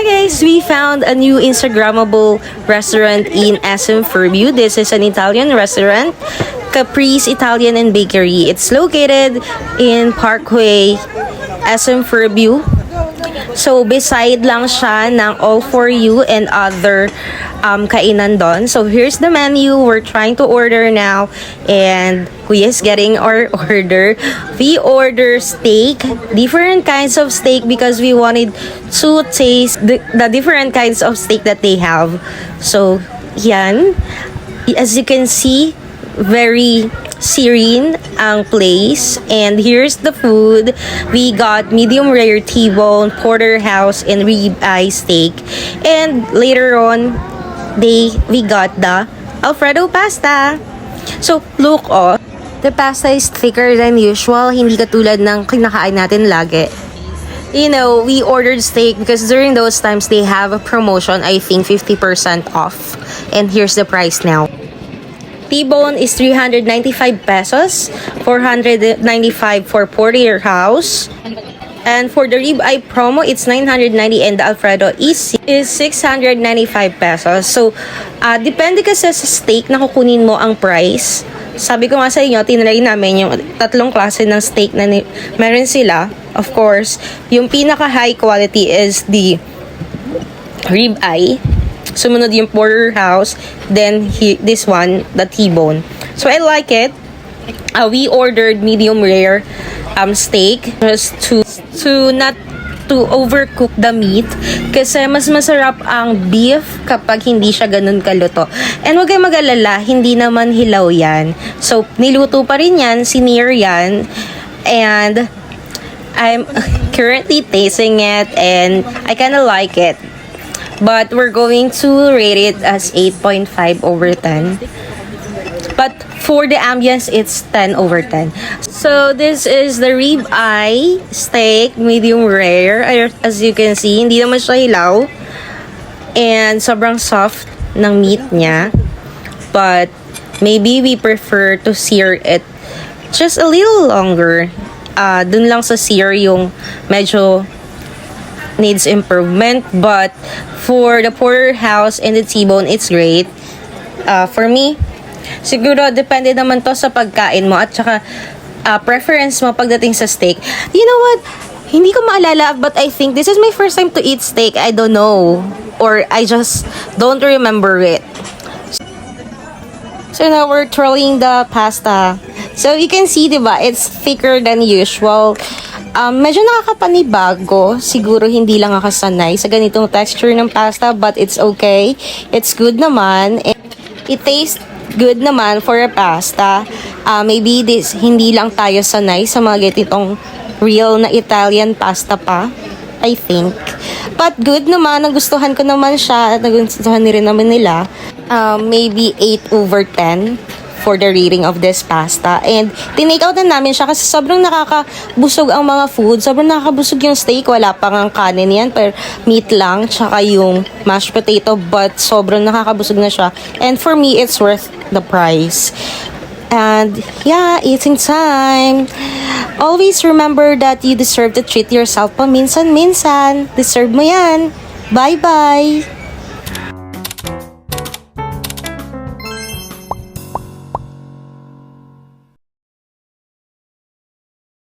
guys, we found a new Instagrammable restaurant in SM Fairview. This is an Italian restaurant, CAPRICE Italian and Bakery. It's located in Parkway, SM Fairview. So, beside lang siya ng All For You and other kainan doon. So, here's the menu. We're trying to order now. And Kuya is getting our order. We order steak. Different kinds of steak because we wanted to taste the different kinds of steak that they have. So, yan. As you can see, very serene ang place. And here's the food. We got medium rare T-bone, porterhouse, and rib-eye steak. And later on, we got the Alfredo pasta. So, look, oh. The pasta is thicker than usual. Hindi katulad ng kinakain natin lagi. You know, we ordered steak because during those times, they have a promotion. I think 50% off. And here's the price now. T-bone is 395 pesos, 495 for porterhouse. And for the rib-eye promo, it's 990 and the Alfredo is 695 pesos. So, depende kasi sa steak na kukunin mo ang price. Sabi ko nga sa inyo, tinry namin yung tatlong klase ng steak na meron sila. Of course, yung pinaka-high quality is the rib-eye. Sumunod yung porterhouse, then this one, the T-bone. So I like it. We ordered medium rare steak just to not to overcook the meat kasi mas masarap ang beef kapag hindi siya ganun kaluto. And huwag kayong mag-alala, hindi naman hilaw yan. So niluto pa rin yan, sinear yan. And I'm currently tasting it and I kinda like it. But we're going to rate it as 8.5 over 10. But for the ambience, it's 10 over 10. So this is the rib-eye steak, medium rare. As you can see, hindi naman siya hilaw. And sobrang soft ng meat niya. But maybe we prefer to sear it just a little longer. Dun lang sa sear yung medyo needs improvement, but for the porterhouse and the T-bone, it's great. For me, siguro depende naman to sa pagkain mo at saka preference mo pagdating sa steak. You know what? Hindi ko maalala, but I think this is my first time to eat steak. I don't know, or I just don't remember it. So now we're throwing the pasta. So you can see, diba, it's thicker than usual. Medyo nakakapanibago. Siguro hindi lang ako sanay sa ganitong texture ng pasta, but it's okay. It's good naman. It tastes good naman for a pasta. Maybe hindi lang tayo sanay sa mga ganitong real na Italian pasta pa. I think. But good naman. Nagustuhan ko naman siya. Nagustuhan rin naman nila. Maybe 8 over 10. For the rating of this pasta. And tinake out na namin siya kasi sobrang nakakabusog ang mga food. Sobrang nakakabusog yung steak. Wala pang ang kanin yan. Pero meat lang. Tsaka yung mashed potato. But sobrang nakakabusog na siya. And for me, it's worth the price. And yeah, eating time. Always remember that you deserve to treat yourself paminsan-minsan. Deserve mo yan. Bye-bye!